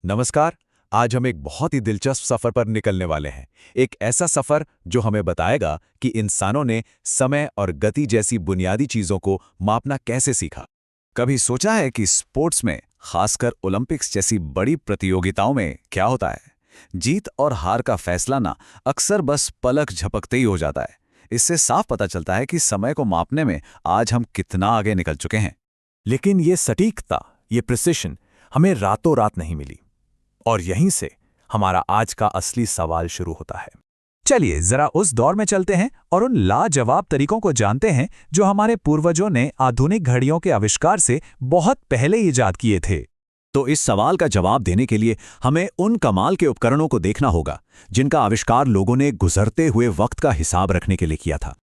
नमस्कार। आज हम एक बहुत ही दिलचस्प सफर पर निकलने वाले हैं। एक ऐसा सफर जो हमें बताएगा कि इंसानों ने समय और गति जैसी बुनियादी चीजों को मापना कैसे सीखा। कभी सोचा है कि स्पोर्ट्स में, खासकर ओलंपिक्स जैसी बड़ी प्रतियोगिताओं में क्या होता है? जीत और हार का फैसला ना अक्सर बस पलक झपकते ही हो जाता है। इससे साफ पता चलता है कि समय को मापने में आज हम कितना आगे निकल चुके हैं। लेकिन ये सटीकता, ये प्रिसिशन हमें रातों रात नहीं मिली। और यहीं से हमारा आज का असली सवाल शुरू होता है। चलिए जरा उस दौर में चलते हैं और उन लाजवाब तरीकों को जानते हैं जो हमारे पूर्वजों ने आधुनिक घड़ियों के आविष्कार से बहुत पहले ईजाद किए थे। तो इस सवाल का जवाब देने के लिए हमें उन कमाल के उपकरणों को देखना होगा जिनका आविष्कार लोगों ने गुजरते हुए वक्त का हिसाब रखने के लिए किया था।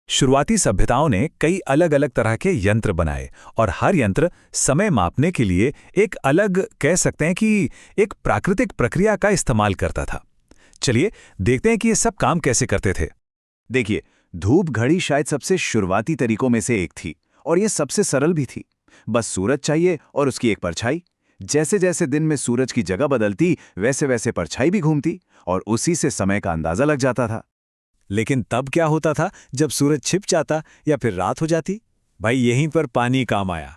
शुरुआती सभ्यताओं ने कई अलग अलग तरह के यंत्र बनाए और हर यंत्र समय मापने के लिए एक अलग, कह सकते हैं कि एक प्राकृतिक प्रक्रिया का इस्तेमाल करता था। चलिए देखते हैं कि ये सब काम कैसे करते थे। देखिए, धूप घड़ी शायद सबसे शुरुआती तरीकों में से एक थी और ये सबसे सरल भी थी। बस सूरज चाहिए और उसकी एक परछाई। जैसे जैसे दिन में सूरज की जगह बदलती, वैसे वैसे परछाई भी घूमती और उसी से समय का अंदाजा लग जाता था। लेकिन तब क्या होता था जब सूरज छिप जाता या फिर रात हो जाती? भाई यहीं पर पानी काम आया।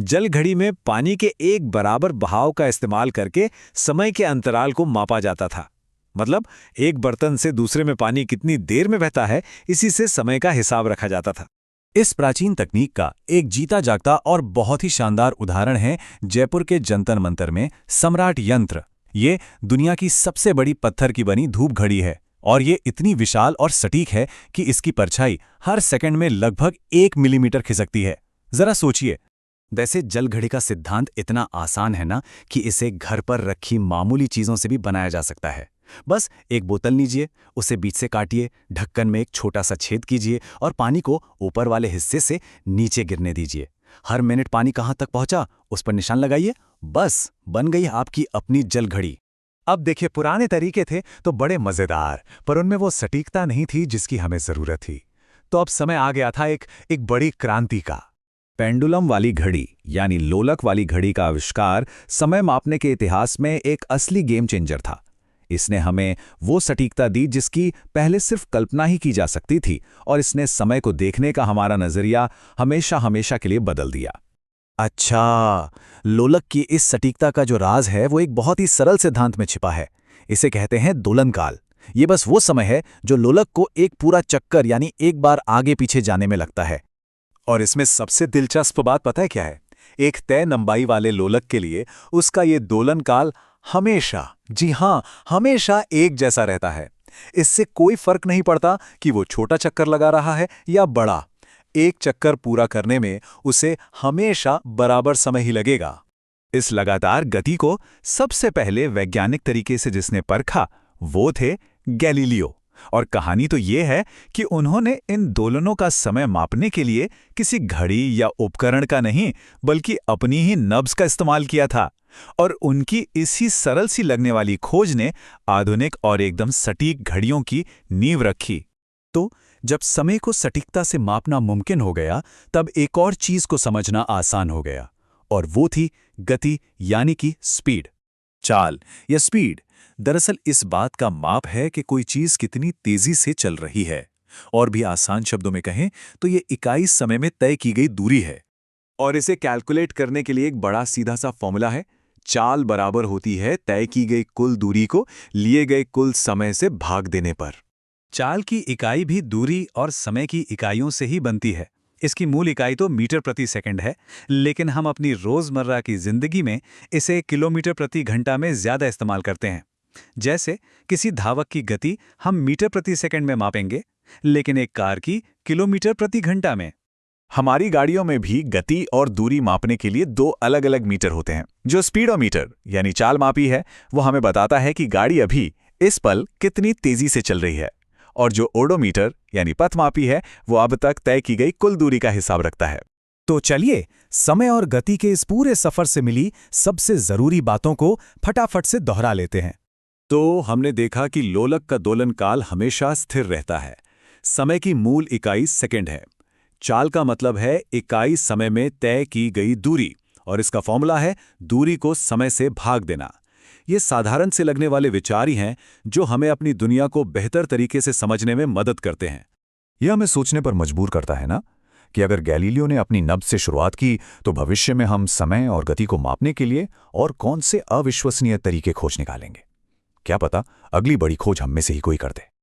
जल घड़ी में पानी के एक बराबर बहाव का इस्तेमाल करके समय के अंतराल को मापा जाता था। मतलब एक बर्तन से दूसरे में पानी कितनी देर में बहता है, इसी से समय का हिसाब रखा जाता था। इस प्राचीन तकनीक का एक जीता जागता और बहुत ही शानदार उदाहरण है जयपुर के जंतर मंतर में सम्राट यंत्र। ये दुनिया की सबसे बड़ी पत्थर की बनी धूप घड़ी है और ये इतनी विशाल और सटीक है कि इसकी परछाई हर सेकंड में लगभग 1 मिलीमीटर खिसकती है। जरा सोचिए। वैसे जल घड़ी का सिद्धांत इतना आसान है ना कि इसे घर पर रखी मामूली चीजों से भी बनाया जा सकता है। बस एक बोतल लीजिए, उसे बीच से काटिए, ढक्कन में एक छोटा सा छेद कीजिए और पानी को ऊपर वाले हिस्से से नीचे गिरने दीजिए। हर मिनट पानी कहाँ तक पहुंचा, उस पर निशान लगाइए। बस बन गई आपकी अपनी जल घड़ी। अब देखिए, पुराने तरीके थे तो बड़े मजेदार, पर उनमें वो सटीकता नहीं थी जिसकी हमें जरूरत थी। तो अब समय आ गया था एक बड़ी क्रांति का। पेंडुलम वाली घड़ी यानी लोलक वाली घड़ी का आविष्कार समय मापने के इतिहास में एक असली गेम चेंजर था। इसने हमें वो सटीकता दी जिसकी पहले सिर्फ कल्पना ही की जा सकती थी और इसने समय को देखने का हमारा नजरिया हमेशा हमेशा के लिए बदल दिया। अच्छा, लोलक की इस सटीकता का जो राज है वो एक बहुत ही सरल सिद्धांत में छिपा है। इसे कहते हैं दोलन काल। ये बस वो समय है जो लोलक को एक पूरा चक्कर यानी एक बार आगे पीछे जाने में लगता है। और इसमें सबसे दिलचस्प बात पता है क्या है? एक तय लंबाई वाले लोलक के लिए उसका ये दोलन काल हमेशा, जी हां, हमेशा एक जैसा रहता है। इससे कोई फर्क नहीं पड़ता कि वो छोटा चक्कर लगा रहा है या बड़ा। एक चक्कर पूरा करने में उसे हमेशा बराबर समय ही लगेगा। इस लगातार गति को सबसे पहले वैज्ञानिक तरीके से जिसने परखा वो थे गैलीलियो। और कहानी तो ये है कि उन्होंने इन दोलनों का समय मापने के लिए किसी घड़ी या उपकरण का नहीं बल्कि अपनी ही नब्ज का इस्तेमाल किया था। और उनकी इसी सरल सी लगने वाली खोज ने आधुनिक और एकदम सटीक घड़ियों की नींव रखी। तो जब समय को सटीकता से मापना मुमकिन हो गया, तब एक और चीज को समझना आसान हो गया और वो थी गति यानी कि स्पीड। चाल या स्पीड दरअसल इस बात का माप है कि कोई चीज कितनी तेजी से चल रही है। और भी आसान शब्दों में कहें तो ये इकाई समय में तय की गई दूरी है। और इसे कैलकुलेट करने के लिए एक बड़ा सीधा सा फॉर्मूला है। चाल बराबर होती है तय की गई कुल दूरी को लिए गए कुल समय से भाग देने पर। चाल की इकाई भी दूरी और समय की इकाइयों से ही बनती है। इसकी मूल इकाई तो मीटर प्रति सेकंड है, लेकिन हम अपनी रोजमर्रा की जिंदगी में इसे किलोमीटर प्रति घंटा में ज्यादा इस्तेमाल करते हैं। जैसे किसी धावक की गति हम मीटर प्रति सेकंड में मापेंगे, लेकिन एक कार की किलोमीटर प्रति घंटा में। हमारी गाड़ियों में भी गति और दूरी मापने के लिए 2 अलग अलग मीटर होते हैं। जो स्पीडोमीटर यानी चाल मापी है वो हमें बताता है कि गाड़ी अभी इस पल कितनी तेजी से चल रही है। और जो ओडोमीटर यानी पथ मापी है वो अब तक तय की गई कुल दूरी का हिसाब रखता है। तो चलिए समय और गति के इस पूरे सफर से मिली सबसे जरूरी बातों को फटाफट से दोहरा लेते हैं। तो हमने देखा कि लोलक का दोलन काल हमेशा स्थिर रहता है। समय की मूल इकाई सेकंड है। चाल का मतलब है इकाई समय में तय की गई दूरी और इसका फॉर्मूला है दूरी को समय से भाग देना। ये साधारण से लगने वाले विचार ही हैं जो हमें अपनी दुनिया को बेहतर तरीके से समझने में मदद करते हैं। यह हमें सोचने पर मजबूर करता है ना, कि अगर गैलीलियो ने अपनी नब्ज से शुरुआत की तो भविष्य में हम समय और गति को मापने के लिए और कौन से अविश्वसनीय तरीके खोज निकालेंगे। क्या पता अगली बड़ी खोज हम में से ही कोई कर दे।